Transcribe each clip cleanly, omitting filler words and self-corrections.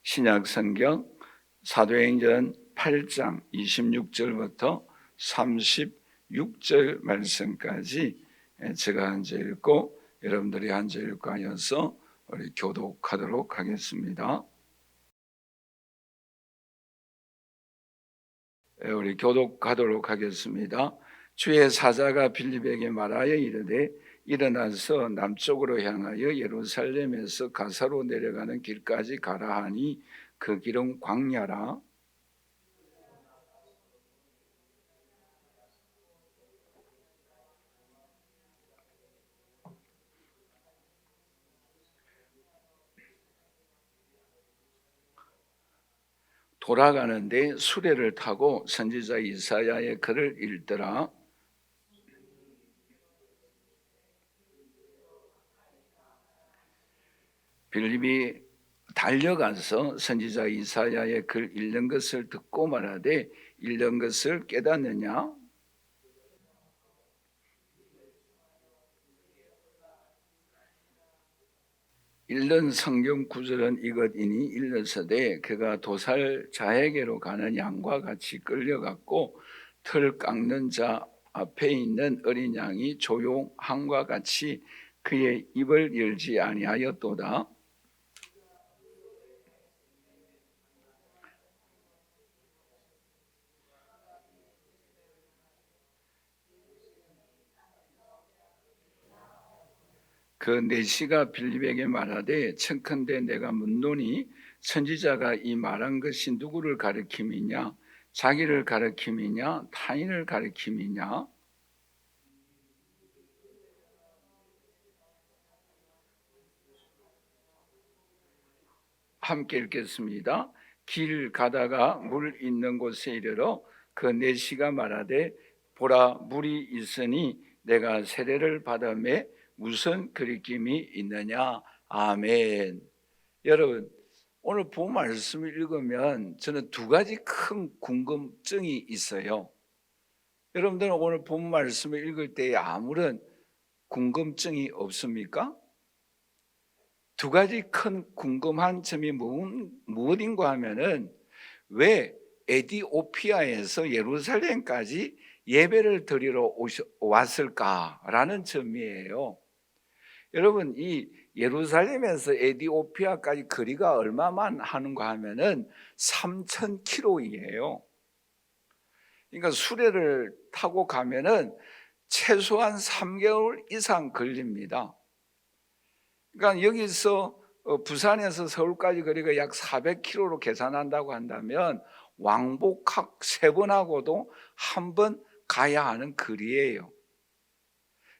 신약 성경 사도행전 8장 26절부터 36절 말씀까지 제가 한 절 읽고 여러분들이 한 절 읽고 하여서 우리 교독하도록 하겠습니다. 우리 교독하도록 하겠습니다. 주의 사자가 빌립에게 말하여 이르되 일어나서 남쪽으로 향하여 예루살렘에서 가사로 내려가는 길까지 가라 하니 그 길은 광야라. 돌아가는데 수레를 타고 선지자 이사야의 글을 읽더라. 빌립이 달려가서 선지자 이사야의 글 읽는 것을 듣고 말하되 읽는 것을 깨닫느냐? 읽는 성경 구절은 이것이니 일러서되 그가 도살 자에게로 가는 양과 같이 끌려갔고 틀 깎는 자 앞에 있는 어린 양이 조용함과 같이 그의 입을 열지 아니하였도다. 그 내시가 빌립에게 말하되 청컨대 내가 묻노니 선지자가 이 말한 것이 누구를 가리킴이냐? 자기를 가리킴이냐? 타인을 가리킴이냐? 함께 읽겠습니다. 길 가다가 물 있는 곳에 이르러 그 내시가 말하되 보라 물이 있으니 내가 세례를 받음에 무슨 그리낌이 있느냐? 아멘. 여러분, 오늘 본 말씀을 읽으면 저는 두 가지 큰 궁금증이 있어요. 여러분들은 오늘 본 말씀을 읽을 때에 아무런 궁금증이 없습니까? 두 가지 큰 궁금한 점이 무엇인가 하면은 왜 에디오피아에서 예루살렘까지 예배를 드리러 왔을까라는 점이에요. 여러분, 이 예루살렘에서 에디오피아까지 거리가 얼마만 하는가 하면은 3,000km이에요. 그러니까 수레를 타고 가면은 최소한 3개월 이상 걸립니다. 그러니까 여기서 부산에서 서울까지 거리가 약 400km로 계산한다고 한다면 왕복학 3번하고도 한 번 가야 하는 거리예요.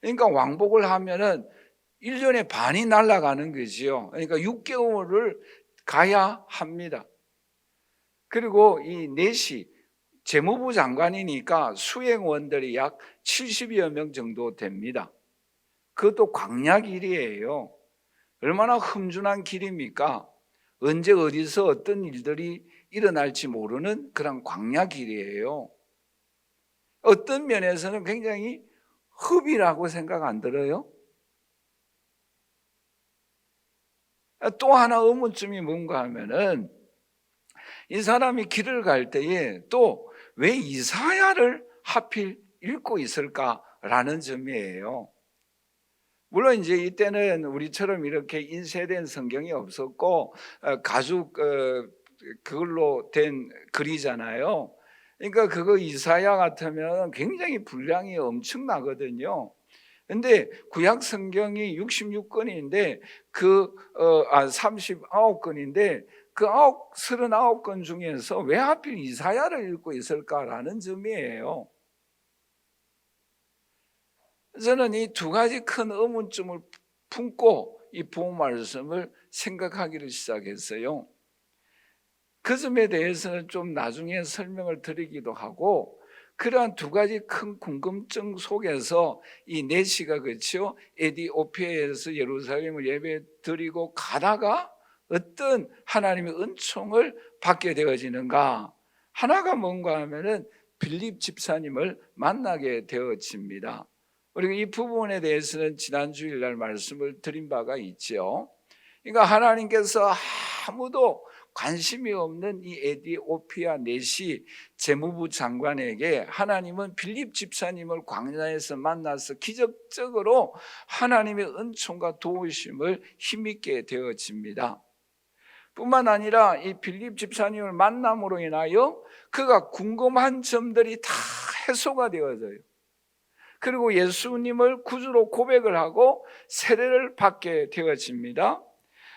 그러니까 왕복을 하면은 1년에 반이 날아가는 거지요. 그러니까 6개월을 가야 합니다. 그리고 이 내시 재무부 장관이니까 수행원들이 약 70여 명 정도 됩니다. 그것도 광야 길이에요. 얼마나 험준한 길입니까? 언제 어디서 어떤 일들이 일어날지 모르는 그런 광야 길이에요. 어떤 면에서는 굉장히 흡이라고 생각 안 들어요? 또 하나 의문점이 뭔가 하면은 이 사람이 길을 갈 때에 또 왜 이사야를 하필 읽고 있을까라는 점이에요. 물론 이제 이때는 우리처럼 이렇게 인쇄된 성경이 없었고 가죽 그걸로 된 글이잖아요. 그러니까 그거 이사야 같으면 굉장히 분량이 엄청나거든요. 근데 구약 성경이 66권인데 39권인데 그 39권 중에서 왜 하필 이사야를 읽고 있을까라는 점이에요. 저는 이 두 가지 큰 의문점을 품고 이 본 말씀을 생각하기를 시작했어요. 그 점에 대해서는 좀 나중에 설명을 드리기도 하고, 그러한 두 가지 큰 궁금증 속에서 이 내시가 그렇죠, 에디오피아에서 예루살렘을 예배 드리고 가다가 어떤 하나님의 은총을 받게 되어지는가? 하나가 뭔가 하면은 빌립 집사님을 만나게 되어집니다. 그리고 이 부분에 대해서는 지난 주일날 말씀을 드린 바가 있죠. 그러니까 하나님께서 아무도 관심이 없는 이 에디오피아 넷이 재무부 장관에게 하나님은 빌립 집사님을 광야에서 만나서 기적적으로 하나님의 은총과 도우심을 힘있게 되어집니다. 뿐만 아니라 이 빌립 집사님을 만남으로 인하여 그가 궁금한 점들이 다 해소가 되어져요. 그리고 예수님을 구주로 고백을 하고 세례를 받게 되어집니다.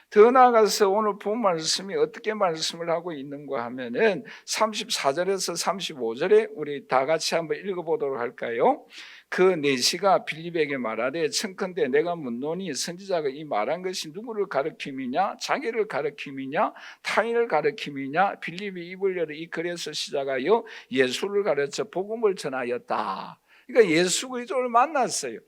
더 나아가서 오늘 본 말씀이 어떻게 말씀을 하고 있는가 하면은 34절에서 35절에 우리 다 같이 한번 읽어보도록 할까요? 그 내시가 빌립에게 말하되 청컨대 내가 묻노니 선지자가 이 말한 것이 누구를 가르킴이냐, 자기를 가르킴이냐, 타인을 가르킴이냐. 빌립이 입을 열어 이 글에서 시작하여 예수를 가르쳐 복음을 전하였다. 그러니까 예수 그리스도를 만났어요.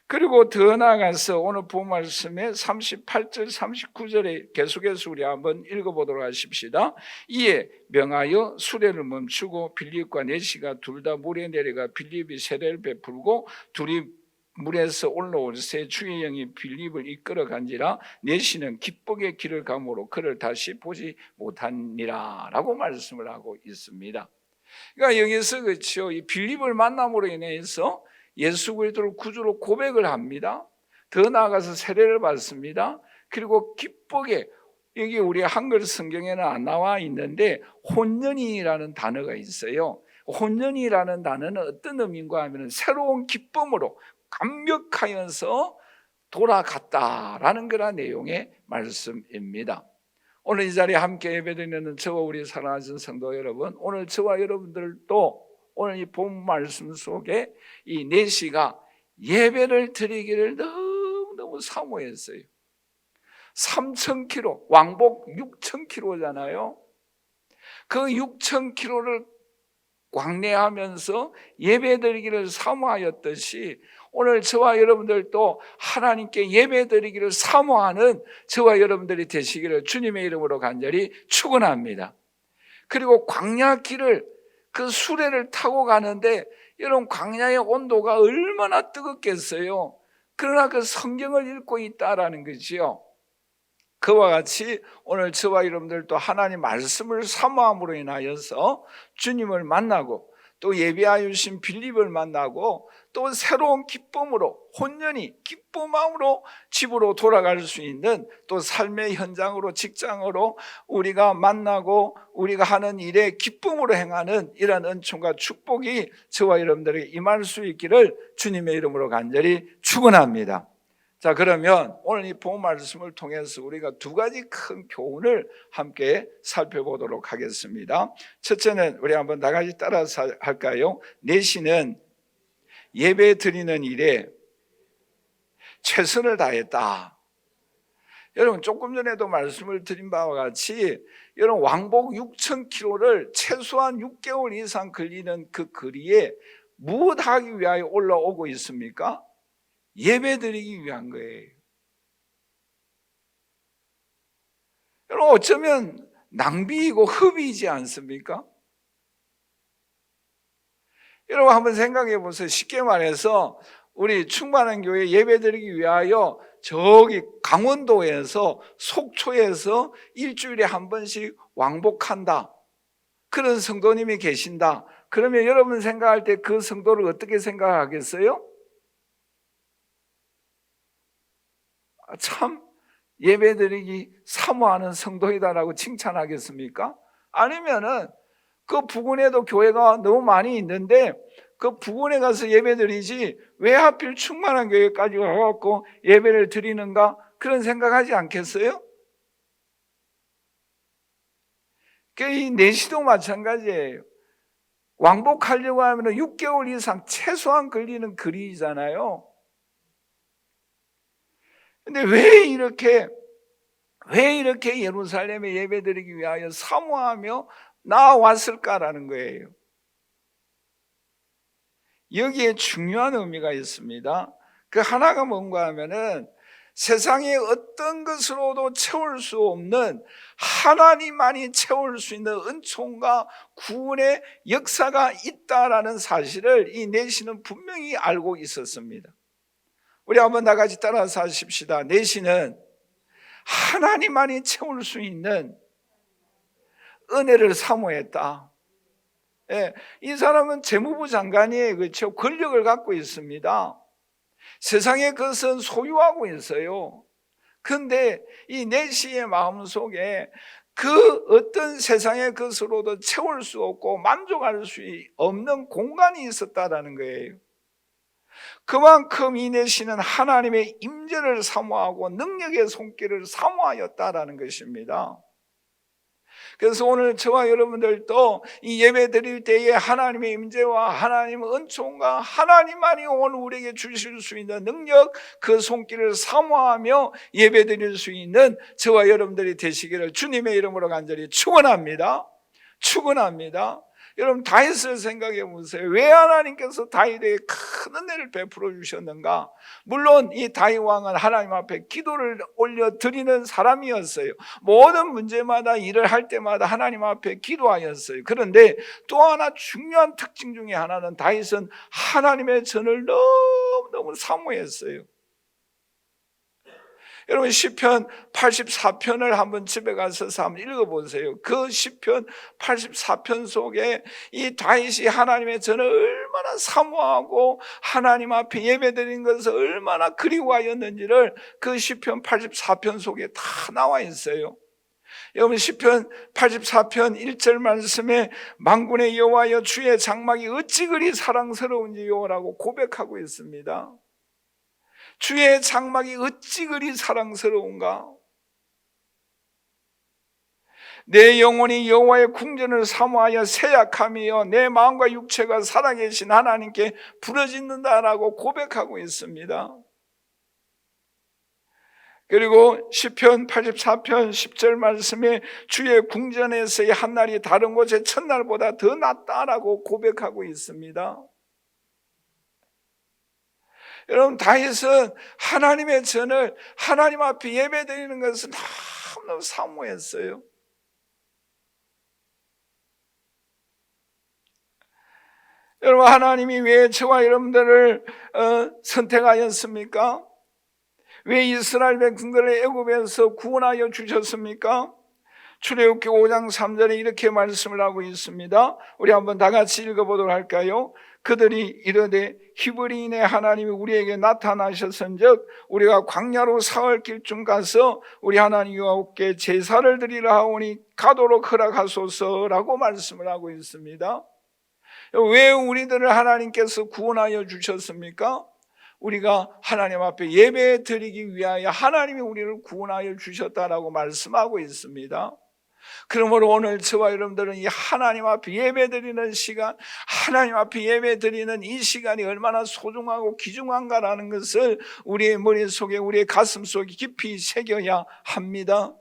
그리고 더 나아가서 오늘 본 말씀에 38절 39절에 계속해서 우리 한번 읽어보도록 하십시다. 이에 명하여 수레를 멈추고 빌립과 내시가 둘 다 물에 내려가 빌립이 세례를 베풀고 둘이 물에서 올라올 새 주의 영이 빌립을 이끌어간지라 내시는 기쁘게 길을 가므로 그를 다시 보지 못하니라 라고 말씀을 하고 있습니다. 그러니까 여기서 그렇죠, 이 빌립을 만남으로 인해서 예수 그리스도를 구주로 고백을 합니다. 더 나아가서 세례를 받습니다. 그리고 기쁘게, 여기 우리 한글 성경에는 안 나와 있는데 혼연이라는 단어가 있어요. 혼연이라는 단어는 어떤 의미인가 하면 새로운 기쁨으로 감격하여서 돌아갔다라는 그런 내용의 말씀입니다. 오늘 이 자리에 함께 예배드리는 저와 우리 사랑하는 성도 여러분, 오늘 저와 여러분들도 오늘 이 본 말씀 속에 이 내시가 예배를 드리기를 너무너무 사모했어요. 3,000km, 왕복 6,000km잖아요. 그 6,000km를 광래하면서 예배 드리기를 사모하였듯이 오늘 저와 여러분들도 하나님께 예배 드리기를 사모하는 저와 여러분들이 되시기를 주님의 이름으로 간절히 축원합니다. 그리고 광야길을 그 수레를 타고 가는데 여러분 광야의 온도가 얼마나 뜨겁겠어요. 그러나 그 성경을 읽고 있다라는 거지요. 그와 같이 오늘 저와 여러분들도 하나님 말씀을 사모함으로 인하여서 주님을 만나고 또 예비하여 주신 빌립을 만나고 또 새로운 기쁨으로 혼연히 기쁜 마음으로 집으로 돌아갈 수 있는 또 삶의 현장으로 직장으로 우리가 만나고 우리가 하는 일에 기쁨으로 행하는 이런 은총과 축복이 저와 여러분들에게 임할 수 있기를 주님의 이름으로 간절히 축원합니다. 자, 그러면 오늘 이 본 말씀을 통해서 우리가 두 가지 큰 교훈을 함께 살펴보도록 하겠습니다. 첫째는 우리 한번 다 같이 따라서 할까요? 내시는 예배 드리는 일에 최선을 다했다. 여러분 조금 전에도 말씀을 드린 바와 같이 여러분 왕복 6,000km를 최소한 6개월 이상 걸리는 그 거리에 무엇하기 위하여 올라오고 있습니까? 예배 드리기 위한 거예요. 여러분 어쩌면 낭비이고 흡이지 않습니까? 여러분 한번 생각해 보세요. 쉽게 말해서 우리 충만한 교회 예배 드리기 위하여 저기 강원도에서 속초에서 일주일에 한 번씩 왕복한다. 그런 성도님이 계신다. 그러면 여러분 생각할 때 그 성도를 어떻게 생각하겠어요? 참 예배드리기 사모하는 성도이다라고 칭찬하겠습니까? 아니면은 그 부근에도 교회가 너무 많이 있는데 그 부근에 가서 예배드리지 왜 하필 충만한 교회까지 와갖고 예배를 드리는가, 그런 생각하지 않겠어요? 이 내시도 마찬가지예요. 왕복하려고 하면 6개월 이상 최소한 걸리는 거리잖아요. 근데 왜 이렇게 예루살렘에 예배드리기 위하여 사모하며 나왔을까라는 거예요. 여기에 중요한 의미가 있습니다. 그 하나가 뭔가 하면은 세상의 어떤 것으로도 채울 수 없는 하나님만이 채울 수 있는 은총과 구원의 역사가 있다라는 사실을 이 내시는 분명히 알고 있었습니다. 우리 한번 다 같이 따라서 하십시다. 내시는 하나님만이 채울 수 있는 은혜를 사모했다. 예, 이 사람은 재무부 장관이에요. 그렇죠? 권력을 갖고 있습니다. 세상의 것은 소유하고 있어요. 그런데 이 내시의 마음속에 그 어떤 세상의 것으로도 채울 수 없고 만족할 수 없는 공간이 있었다라는 거예요. 그만큼 이 내시는 하나님의 임재를 사모하고 능력의 손길을 사모하였다라는 것입니다. 그래서 오늘 저와 여러분들도 이 예배 드릴 때에 하나님의 임재와 하나님의 은총과 하나님만이 오늘 우리에게 주실 수 있는 능력, 그 손길을 사모하며 예배 드릴 수 있는 저와 여러분들이 되시기를 주님의 이름으로 간절히 축원합니다. 축원합니다. 여러분, 다윗을 생각해 보세요. 왜 하나님께서 다윗에게 큰 은혜를 베풀어 주셨는가? 물론 이 다윗 왕은 하나님 앞에 기도를 올려 드리는 사람이었어요. 모든 문제마다 일을 할 때마다 하나님 앞에 기도하였어요. 그런데 또 하나 중요한 특징 중에 하나는 다윗은 하나님의 전을 너무너무 사모했어요. 여러분, 시편 84편을 한번 집에 가서 한번 읽어보세요. 그 시편 84편 속에 이 다윗이 하나님의 전을 얼마나 사모하고 하나님 앞에 예배드린 것을 얼마나 그리워하였는지를 그 시편 84편 속에 다 나와 있어요. 여러분, 시편 84편 1절 말씀에 만군의 여호와여 주의 장막이 어찌 그리 사랑스러운지요라고 고백하고 있습니다. 주의 장막이 어찌 그리 사랑스러운가? 내 영혼이 여호와의 궁전을 사모하여 새약함이여 내 마음과 육체가 살아계신 하나님께 부르짖는다라고 고백하고 있습니다. 그리고 시편 84편 10절 말씀에 주의 궁전에서의 한날이 다른 곳의 첫날보다 더 낫다라고 고백하고 있습니다. 여러분, 다윗은 하나님의 전을 하나님 앞에 예배드리는 것을 너무너무 사모했어요. 여러분, 하나님이 왜 저와 여러분들을 선택하였습니까? 왜 이스라엘 백성들을 애굽에서 구원하여 주셨습니까? 출애굽기 5장 3절에 이렇게 말씀을 하고 있습니다. 우리 한번 다 같이 읽어보도록 할까요? 그들이 이르되 히브리인의 하나님이 우리에게 나타나셨은즉 우리가 광야로 사흘 길쯤 가서 우리 하나님 여호와께 제사를 드리려 하오니 가도록 허락하소서라고 말씀을 하고 있습니다. 왜 우리들을 하나님께서 구원하여 주셨습니까? 우리가 하나님 앞에 예배 드리기 위하여 하나님이 우리를 구원하여 주셨다라고 말씀하고 있습니다. 그러므로 오늘 저와 여러분들은 이 하나님 앞에 예배 드리는 시간, 하나님 앞에 예배 드리는 이 시간이 얼마나 소중하고 귀중한가라는 것을 우리의 머릿속에, 우리의 가슴속에 깊이 새겨야 합니다.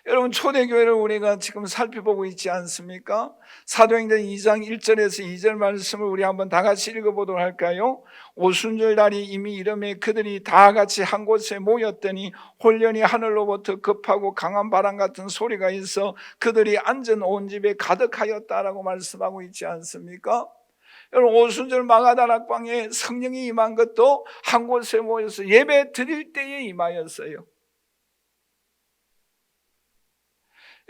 여러분, 초대교회를 우리가 지금 살펴보고 있지 않습니까? 사도행전 2장 1절에서 2절 말씀을 우리 한번 다 같이 읽어보도록 할까요? 오순절 날이 이미 이름에 그들이 다 같이 한 곳에 모였더니 홀련히 하늘로부터 급하고 강한 바람 같은 소리가 있어 그들이 앉은 온 집에 가득하였다라고 말씀하고 있지 않습니까? 여러분, 오순절 마가다락방에 성령이 임한 것도 한 곳에 모여서 예배 드릴 때에 임하였어요.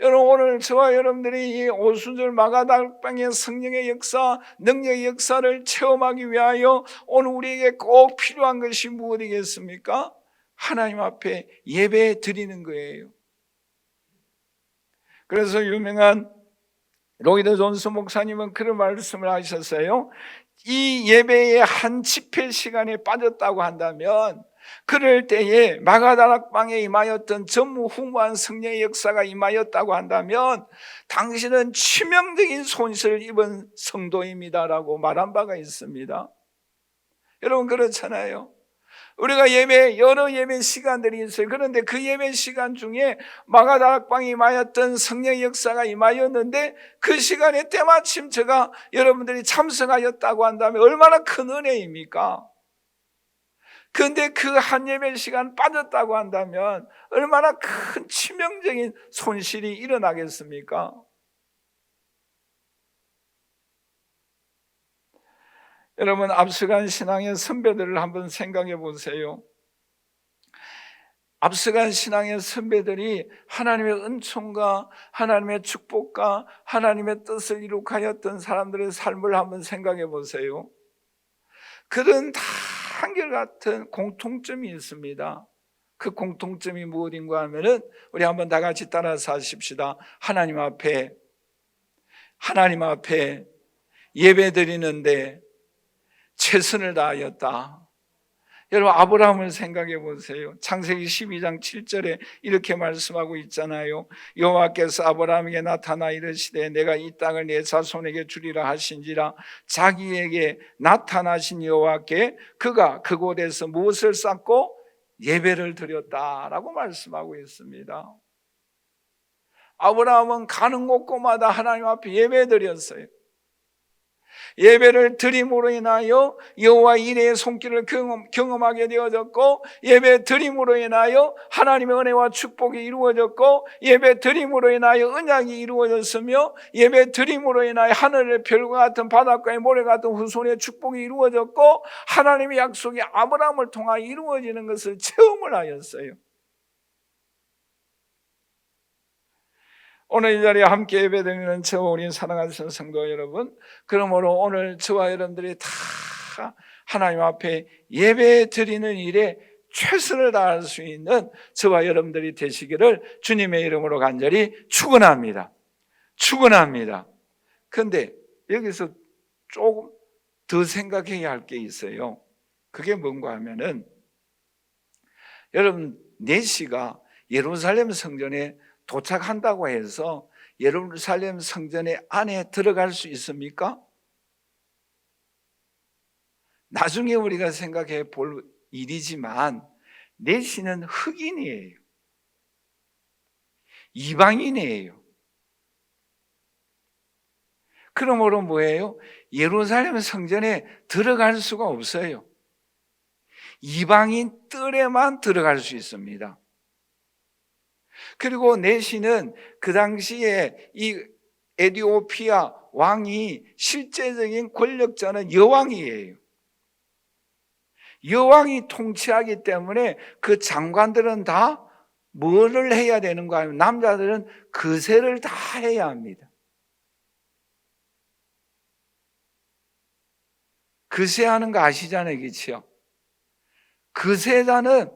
여러분, 오늘 저와 여러분들이 이 오순절 마가다락방의 성령의 역사, 능력의 역사를 체험하기 위하여 오늘 우리에게 꼭 필요한 것이 무엇이겠습니까? 하나님 앞에 예배 드리는 거예요. 그래서 유명한 로이드 존스 목사님은 그런 말씀을 하셨어요. 이 예배의 한 집회 시간에 빠졌다고 한다면 그럴 때에 마가다락방에 임하였던 전무후무한 성령의 역사가 임하였다고 한다면 당신은 치명적인 손실을 입은 성도입니다라고 말한 바가 있습니다. 여러분, 그렇잖아요. 우리가 여러 예배 시간들이 있어요. 그런데 그 예배 시간 중에 마가다락방에 임하였던 성령의 역사가 임하였는데 그 시간에 때마침 제가 여러분들이 참석하였다고 한다면 얼마나 큰 은혜입니까? 그런데 그 한 예배 시간 빠졌다고 한다면 얼마나 큰 치명적인 손실이 일어나겠습니까? 여러분, 앞서간 신앙의 선배들을 한번 생각해 보세요. 앞서간 신앙의 선배들이 하나님의 은총과 하나님의 축복과 하나님의 뜻을 이룩하였던 사람들의 삶을 한번 생각해 보세요. 그런 다 한결같은 공통점이 있습니다. 그 공통점이 무엇인가 하면은 우리 한번 다 같이 따라서 하십시다. 하나님 앞에 예배 드리는데 최선을 다하였다. 여러분, 아브라함을 생각해 보세요. 창세기 12장 7절에 이렇게 말씀하고 있잖아요. 여호와께서 아브라함에게 나타나 이르시되 내가 이 땅을 내 자손에게 주리라 하신지라. 자기에게 나타나신 여호와께 그가 그곳에서 무엇을 쌓고 예배를 드렸다라고 말씀하고 있습니다. 아브라함은 가는 곳곳마다 하나님 앞에 예배 드렸어요. 예배를 드림으로 인하여 여호와 이레의 손길을 경험하게 되어졌고, 예배 드림으로 인하여 하나님의 은혜와 축복이 이루어졌고, 예배 드림으로 인하여 언약이 이루어졌으며, 예배 드림으로 인하여 하늘의 별과 같은 바닷가의 모래 같은 후손의 축복이 이루어졌고, 하나님의 약속이 아브라함을 통하여 이루어지는 것을 체험을 하였어요. 오늘 이 자리에 함께 예배드리는 저와 우리 사랑하는 성도 여러분, 그러므로 오늘 저와 여러분들이 다 하나님 앞에 예배 드리는 일에 최선을 다할 수 있는 저와 여러분들이 되시기를 주님의 이름으로 간절히 축원합니다. 그런데 여기서 조금 더 생각해야 할 게 있어요. 그게 뭔가 하면은, 여러분, 내시가 예루살렘 성전에 도착한다고 해서 예루살렘 성전의 안에 들어갈 수 있습니까? 나중에 우리가 생각해 볼 일이지만, 내시는 흑인이에요. 이방인이에요. 그러므로 뭐예요? 예루살렘 성전에 들어갈 수가 없어요. 이방인 뜰에만 들어갈 수 있습니다. 그리고 내시는 그 당시에 이 에티오피아 왕이 실제적인 권력자는 여왕이에요. 여왕이 통치하기 때문에 그 장관들은 다 뭐를 해야 되는가 하면, 남자들은 거세를 다 해야 합니다. 거세하는 거 아시잖아요, 그렇죠? 거세자는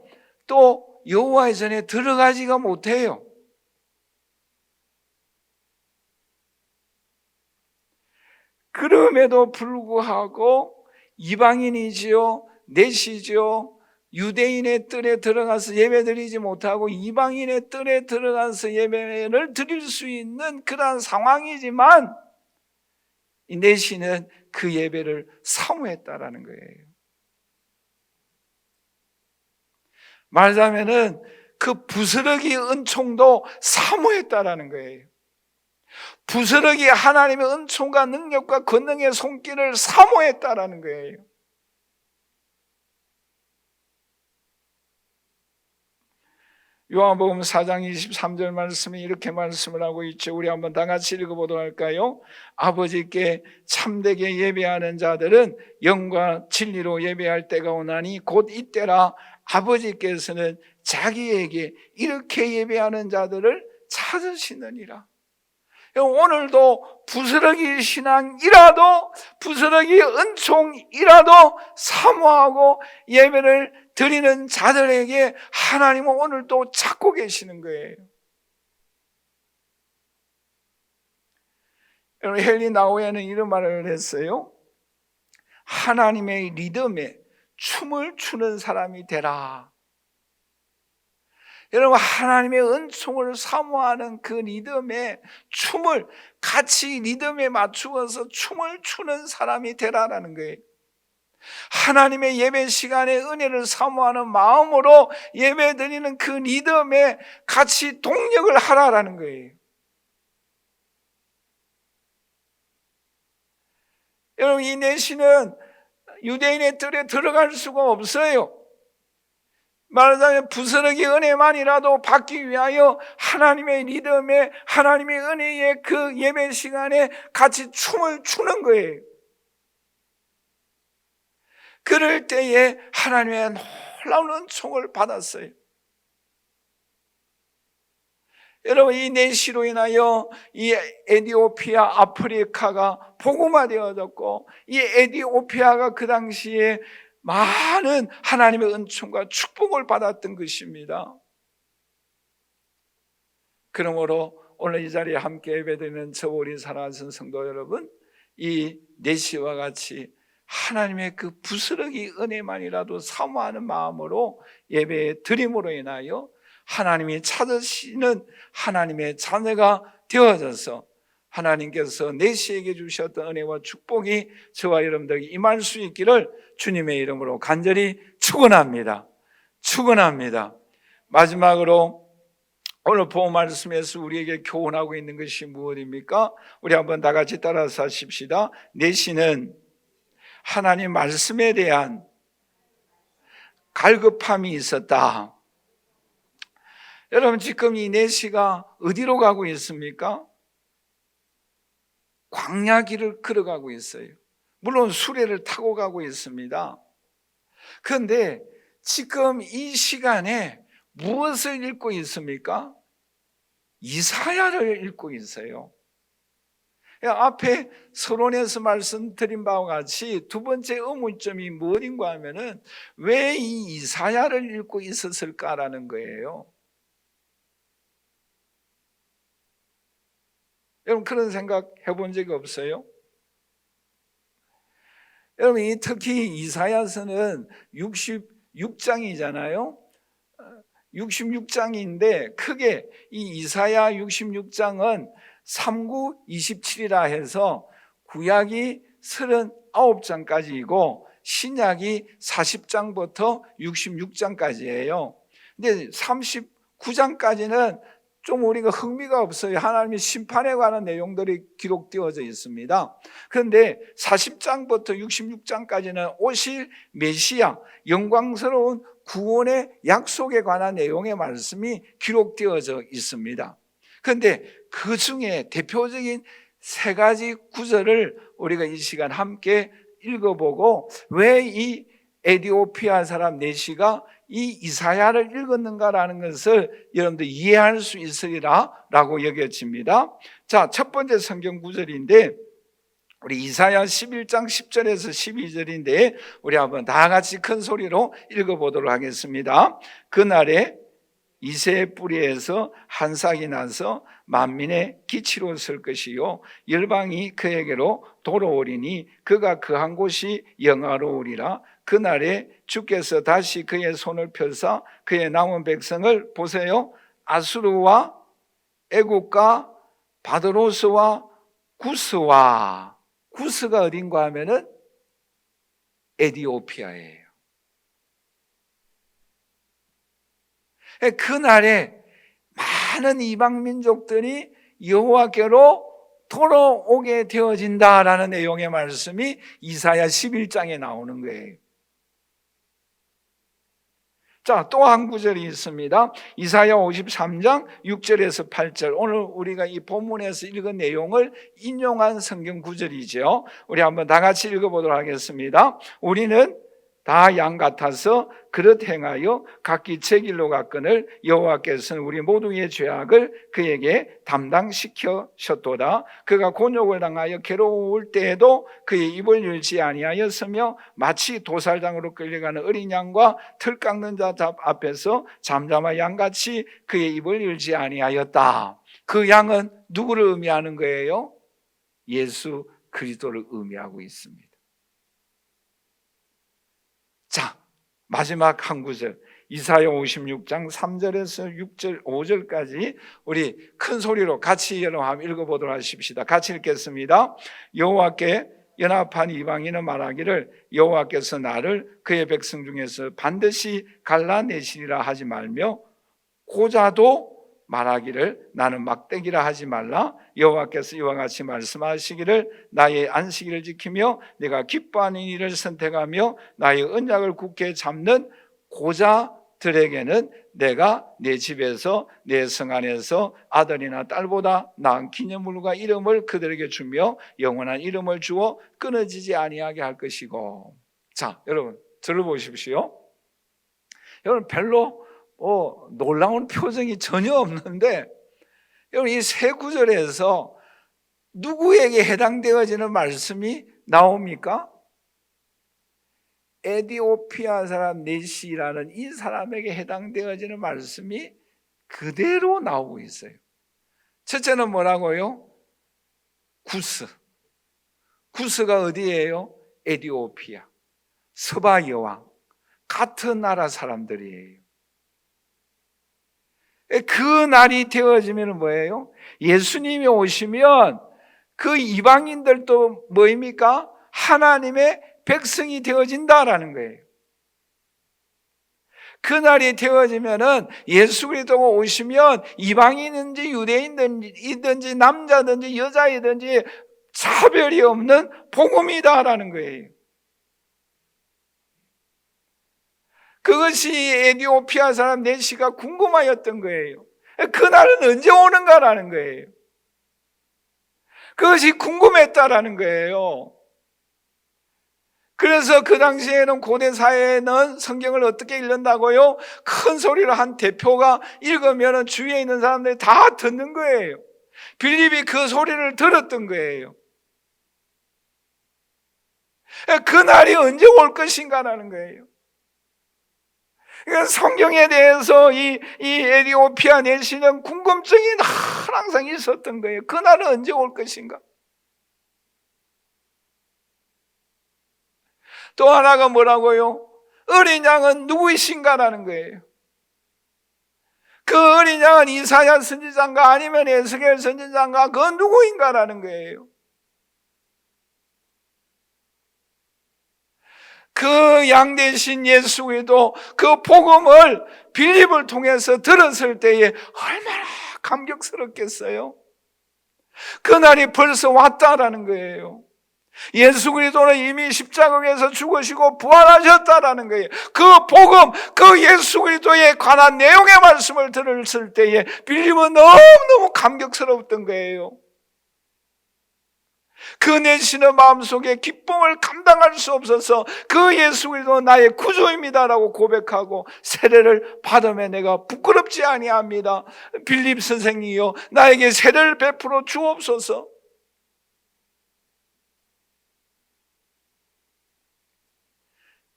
또 여호와의 전에 들어가지가 못해요. 그럼에도 불구하고 이방인이지요, 내시죠, 유대인의 뜰에 들어가서 예배드리지 못하고 이방인의 뜰에 들어가서 예배를 드릴 수 있는 그러한 상황이지만, 이 내시는 그 예배를 사모했다라는 거예요. 말하자면은 그 부스러기 은총도 사모했다라는 거예요. 부스러기 하나님의 은총과 능력과 권능의 손길을 사모했다라는 거예요. 요한복음 4장 23절 말씀이 이렇게 말씀을 하고 있죠. 우리 한번 다 같이 읽어보도록 할까요? 아버지께 참되게 예배하는 자들은 영과 진리로 예배할 때가 오나니 곧 이때라. 아버지께서는 자기에게 이렇게 예배하는 자들을 찾으시느니라. 오늘도 부스러기 신앙이라도, 부스러기 은총이라도 사모하고 예배를 드리는 자들에게 하나님은 오늘도 찾고 계시는 거예요. 여러분, 헨리 나우에는 이런 말을 했어요. 하나님의 리듬에 춤을 추는 사람이 되라. 여러분, 하나님의 은총을 사모하는 그 리듬에 춤을 같이 리듬에 맞추어서 춤을 추는 사람이 되라라는 거예요. 하나님의 예배 시간에 은혜를 사모하는 마음으로 예배 드리는 그 리듬에 같이 동력을 하라라는 거예요. 여러분, 이 내시는 유대인의 뜰에 들어갈 수가 없어요. 말하자면 부스러기 은혜만이라도 받기 위하여 하나님의 리듬에, 하나님의 은혜의 그 예배 시간에 같이 춤을 추는 거예요. 그럴 때에 하나님의 놀라운 은총을 받았어요. 여러분, 이 내시로 인하여 이 에디오피아, 아프리카가 복음화되어졌고, 이 에디오피아가 그 당시에 많은 하나님의 은총과 축복을 받았던 것입니다. 그러므로 오늘 이 자리에 함께 예배드리는 저 우리 사랑하는 성도 여러분, 이 내시와 같이 하나님의 그 부스러기 은혜만이라도 사모하는 마음으로 예배 드림으로 인하여 하나님이 찾으시는 하나님의 자녀가 되어져서 하나님께서 내시에게 주셨던 은혜와 축복이 저와 여러분들에게 임할 수 있기를 주님의 이름으로 간절히 축원합니다. 축원합니다. 마지막으로 오늘 복음 말씀에서 우리에게 교훈하고 있는 것이 무엇입니까? 우리 한번 다 같이 따라서 하십시다. 내시는 하나님 말씀에 대한 갈급함이 있었다. 여러분, 지금 이 내시가 어디로 가고 있습니까? 광야 길을 걸어가고 있어요. 물론 수레를 타고 가고 있습니다. 그런데 지금 이 시간에 무엇을 읽고 있습니까? 이사야를 읽고 있어요. 앞에 서론에서 말씀드린 바와 같이 두 번째 의문점이 무엇인가 하면은 왜 이 이사야를 읽고 있었을까라는 거예요. 여러분, 그런 생각 해본 적이 없어요? 여러분, 특히 이사야서는 66장이잖아요. 66장인데 크게 이 이사야 66장은 3927이라 해서 구약이 39장까지이고 신약이 40장부터 66장까지예요. 근데 39장까지는 좀 우리가 흥미가 없어요. 하나님의 심판에 관한 내용들이 기록되어져 있습니다. 그런데 40장부터 66장까지는 오실 메시아, 영광스러운 구원의 약속에 관한 내용의 말씀이 기록되어져 있습니다. 그런데 그 중에 대표적인 세 가지 구절을 우리가 이 시간 함께 읽어보고 왜 이 에디오피아 사람 내시가 이 이사야를 읽었는가라는 것을 여러분들 이해할 수 있으리라 라고 여겨집니다. 자, 첫 번째 성경 구절인데 우리 이사야 11장 10절에서 12절인데 우리 한번 다 같이 큰 소리로 읽어보도록 하겠습니다. 그날에 이새의 뿌리에서 한 싹이 나서 만민의 기치로 설 것이요 열방이 그에게로 돌아오리니 그가 그한 곳이 영화로우리라. 그날에 주께서 다시 그의 손을 펴사 그의 남은 백성을 보세요. 아수르와 애국과 바드로스와 구스와, 구스가 어딘가 하면은 에디오피아예요. 그날에 많은 이방 민족들이 여호와께로 돌아오게 되어진다라는 내용의 말씀이 이사야 11장에 나오는 거예요. 자, 또 한 구절이 있습니다. 이사야 53장 6절에서 8절. 오늘 우리가 이 본문에서 읽은 내용을 인용한 성경 구절이죠. 우리 한번 다 같이 읽어보도록 하겠습니다. 우리는 다 양 같아서 그릇 행하여 각기 제 길로 갔거늘 여호와께서는 우리 모두의 죄악을 그에게 담당시켜셨도다. 그가 곤욕을 당하여 괴로울 때에도 그의 입을 열지 아니하였으며 마치 도살장으로 끌려가는 어린 양과 틀 깎는 자 앞에서 잠잠한 양같이 그의 입을 열지 아니하였다. 그 양은 누구를 의미하는 거예요? 예수 그리스도를 의미하고 있습니다. 자, 마지막 한 구절 이사야 56장 3절에서 6절 5절까지 우리 큰 소리로 같이 여러분 한번 읽어보도록 하십시다. 같이 읽겠습니다. 여호와께 연합한 이방인은 말하기를 여호와께서 나를 그의 백성 중에서 반드시 갈라내시리라 하지 말며 고자도 말하기를 나는 막대기라 하지 말라. 여호와께서 이와 같이 말씀하시기를 나의 안식일을 지키며 내가 기뻐하는 일을 선택하며 나의 언약을 굳게 잡는 고자들에게는 내가 내 집에서 내 성 안에서 아들이나 딸보다 나은 기념물과 이름을 그들에게 주며 영원한 이름을 주어 끊어지지 아니하게 할 것이고. 자, 여러분 들어보십시오. 여러분 별로 놀라운 표정이 전혀 없는데 여러분, 이 세 구절에서 누구에게 해당되어지는 말씀이 나옵니까? 에디오피아 사람 네시라는 이 사람에게 해당되어지는 말씀이 그대로 나오고 있어요. 첫째는 뭐라고요? 구스. 구스가 어디예요? 에디오피아, 서바 여왕, 같은 나라 사람들이에요. 그 날이 되어지면 뭐예요? 예수님이 오시면 그 이방인들도 뭐입니까? 하나님의 백성이 되어진다라는 거예요. 그 날이 되어지면은 예수 그리스도가 오시면 이방인이든지 유대인이든지 남자든지 여자이든지 차별이 없는 복음이다라는 거예요. 그것이 에디오피아 사람 네시가 궁금하였던 거예요. 그날은 언제 오는가라는 거예요. 그것이 궁금했다라는 거예요. 그래서 그 당시에는 고대 사회에는 성경을 어떻게 읽는다고요? 큰 소리로 한 대표가 읽으면 주위에 있는 사람들이 다 듣는 거예요. 빌립이 그 소리를 들었던 거예요. 그 날이 언제 올 것인가라는 거예요. 그러니까 성경에 대해서 이 에디오피아 내시는 궁금증이 항상 있었던 거예요. 그 날은 언제 올 것인가? 또 하나가 뭐라고요? 어린 양은 누구이신가라는 거예요. 그 어린 양은 이사야 선지자인가 아니면 에스겔 선지자인가, 그건 누구인가라는 거예요. 그 양 대신 예수 그리스도 그 복음을 빌립을 통해서 들었을 때에 얼마나 감격스럽겠어요. 그날이 벌써 왔다라는 거예요. 예수 그리스도는 이미 십자가에서 죽으시고 부활하셨다라는 거예요. 그 복음, 그 예수 그리스도에 관한 내용의 말씀을 들었을 때에 빌립은 너무너무 감격스러웠던 거예요. 그 내시는 마음속에 기쁨을 감당할 수 없어서 그 예수 그리스도 나의 구주입니다라고 고백하고 세례를 받으며 내가 부끄럽지 아니합니다. 빌립 선생이요, 나에게 세례를 베풀어 주옵소서.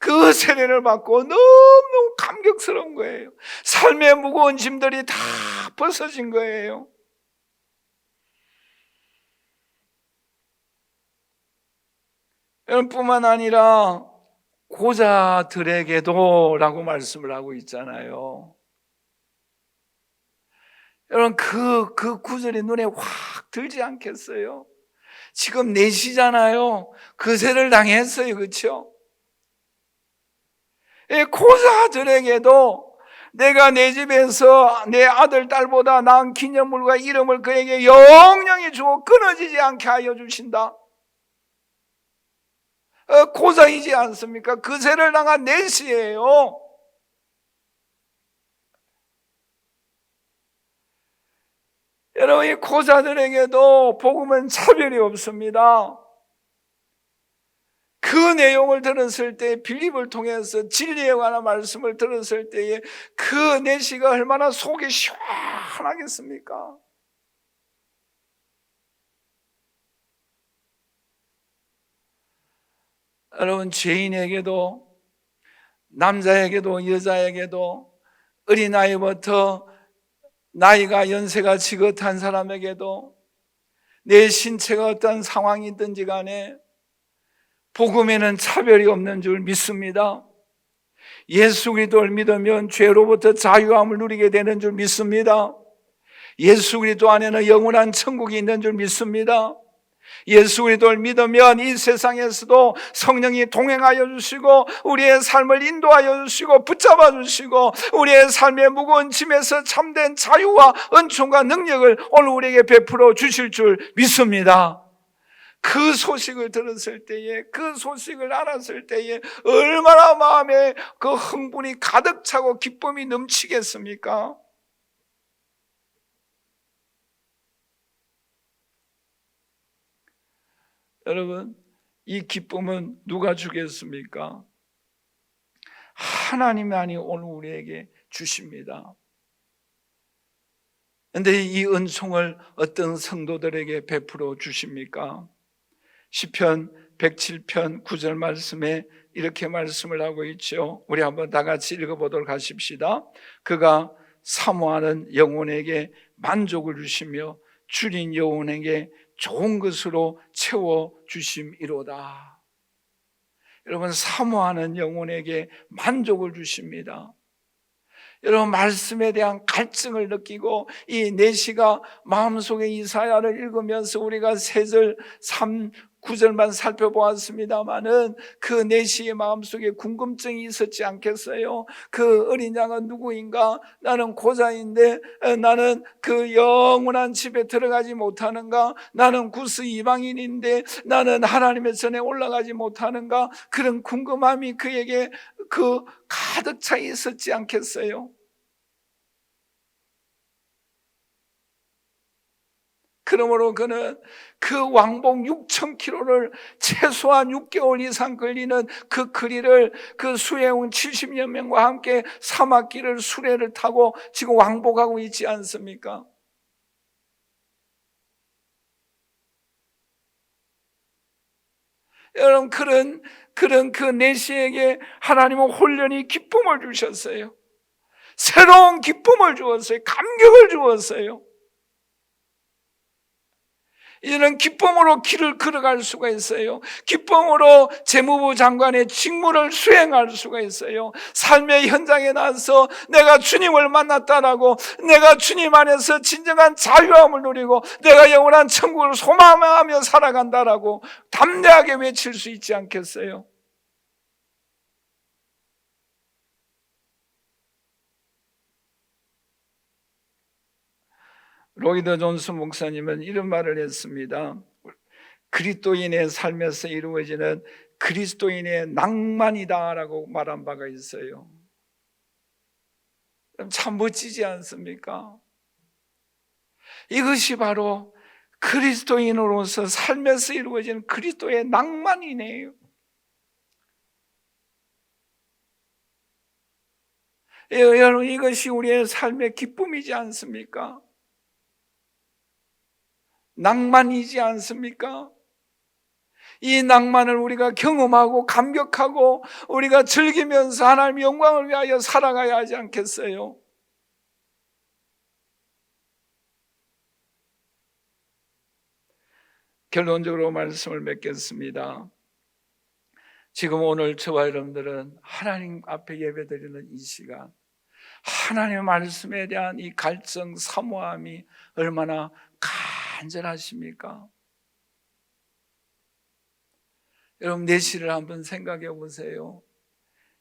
그 세례를 받고 너무너무 감격스러운 거예요. 삶의 무거운 짐들이 다 벗어진 거예요. 뿐만 아니라 고자들에게도 라고 말씀을 하고 있잖아요. 여러분, 그 구절이 눈에 확 들지 않겠어요? 지금 내시잖아요. 그세를 당했어요. 그렇죠? 고자들에게도 내가 내 집에서 내 아들, 딸보다 나은 기념물과 이름을 그에게 영영히 주고 끊어지지 않게 하여 주신다. 고자이지 않습니까? 그세를 당한 내시예요. 여러분, 이 고자들에게도 복음은 차별이 없습니다. 그 내용을 들었을 때, 빌립을 통해서 진리에 관한 말씀을 들었을 때에 그 내시가 얼마나 속이 시원하겠습니까? 여러분, 죄인에게도 남자에게도 여자에게도 어린아이부터 나이가 연세가 지긋한 사람에게도 내 신체가 어떤 상황이든지 간에 복음에는 차별이 없는 줄 믿습니다. 예수 그리스도를 믿으면 죄로부터 자유함을 누리게 되는 줄 믿습니다. 예수 그리스도 안에는 영원한 천국이 있는 줄 믿습니다. 예수 그리스도를 믿으면 이 세상에서도 성령이 동행하여 주시고 우리의 삶을 인도하여 주시고 붙잡아 주시고 우리의 삶의 무거운 짐에서 참된 자유와 은총과 능력을 오늘 우리에게 베풀어 주실 줄 믿습니다. 그 소식을 들었을 때에, 그 소식을 알았을 때에 얼마나 마음에 그 흥분이 가득 차고 기쁨이 넘치겠습니까? 여러분, 이 기쁨은 누가 주겠습니까? 하나님만이 오늘 우리에게 주십니다. 그런데 이 은총을 어떤 성도들에게 베풀어 주십니까? 시편 107편 9절 말씀에 이렇게 말씀을 하고 있죠. 우리 한번 다 같이 읽어보도록 하십시다. 그가 사모하는 영혼에게 만족을 주시며 줄인 영혼에게 좋은 것으로 채워주심이로다. 여러분, 사모하는 영혼에게 만족을 주십니다. 여러분, 말씀에 대한 갈증을 느끼고 이 내시가 마음속에 이사야를 읽으면서 우리가 3절 9절만 살펴보았습니다마는 그 내시의 마음속에 궁금증이 있었지 않겠어요? 그 어린 양은 누구인가? 나는 고자인데 나는 그 영원한 집에 들어가지 못하는가? 나는 구스 이방인인데 나는 하나님의 전에 올라가지 못하는가? 그런 궁금함이 그에게 가득 차 있었지 않겠어요? 그러므로 그는 그 왕복 6,000km를 최소한 6개월 이상 걸리는 그 거리를 그 수행원 70여 명과 함께 사막길을 수레를 타고 지금 왕복하고 있지 않습니까? 여러분, 그런 그 내시에게 하나님은 혼련히 기쁨을 주셨어요. 새로운 기쁨을 주었어요. 감격을 주었어요. 이제는 기쁨으로 길을 걸어갈 수가 있어요. 기쁨으로 재무부 장관의 직무를 수행할 수가 있어요. 삶의 현장에 나서 내가 주님을 만났다라고, 내가 주님 안에서 진정한 자유함을 누리고 내가 영원한 천국을 소망하며 살아간다라고 담대하게 외칠 수 있지 않겠어요? 로이더 존스 목사님은 이런 말을 했습니다. 그리스도인의 삶에서 이루어지는 그리스도인의 낭만이다라고 말한 바가 있어요. 참 멋지지 않습니까? 이것이 바로 그리스도인으로서 삶에서 이루어지는 그리스도의 낭만이네요. 여러분, 이것이 우리의 삶의 기쁨이지 않습니까? 낭만이지 않습니까? 이 낭만을 우리가 경험하고 감격하고 우리가 즐기면서 하나님의 영광을 위하여 살아가야 하지 않겠어요? 결론적으로 말씀을 맺겠습니다. 지금 오늘 저와 여러분들은 하나님 앞에 예배드리는 이 시간, 하나님의 말씀에 대한 이 갈증, 사모함이 얼마나 간절하십니까? 여러분, 내시를 한번 생각해 보세요.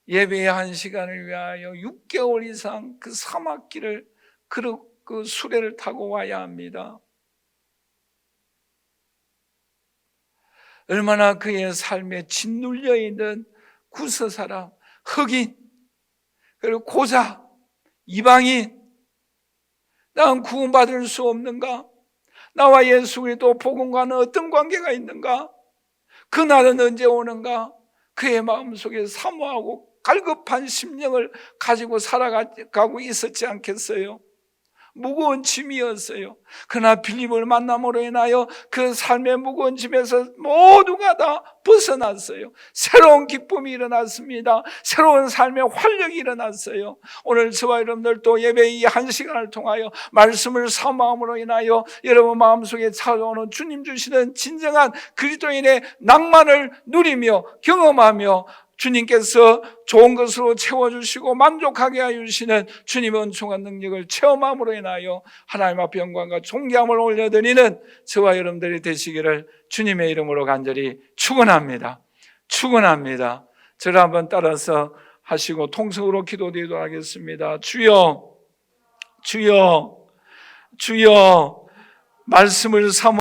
예배의 한 시간을 위하여 6개월 이상 그 사막길을 그 수레를 타고 와야 합니다. 얼마나 그의 삶에 짓눌려 있는 구서 사람, 흑인, 그리고 고자, 이방인, 난 구원받을 수 없는가? 나와 예수 그리스도 복음과는 어떤 관계가 있는가? 그날은 언제 오는가? 그의 마음속에 사모하고 갈급한 심령을 가지고 살아가고 있었지 않겠어요? 무거운 짐이었어요. 그러나 빌립을 만남으로 인하여 그 삶의 무거운 짐에서 모두가 다 벗어났어요. 새로운 기쁨이 일어났습니다. 새로운 삶의 활력이 일어났어요. 오늘 저와 여러분들도 예배 이 한 시간을 통하여 말씀을 사모함으로 인하여 여러분 마음속에 찾아오는 주님 주시는 진정한 그리스도인의 낭만을 누리며 경험하며 주님께서 좋은 것으로 채워주시고 만족하게 해주시는 주님의 은총한 능력을 체험함으로 인하여 하나님 앞에 영광과 존귀함을 올려드리는 저와 여러분들이 되시기를 주님의 이름으로 간절히 축원합니다. 축원합니다. 저를 한번 따라서 하시고 통성으로 기도드리도록 하겠습니다. 주여, 주여, 주여, 말씀을 사모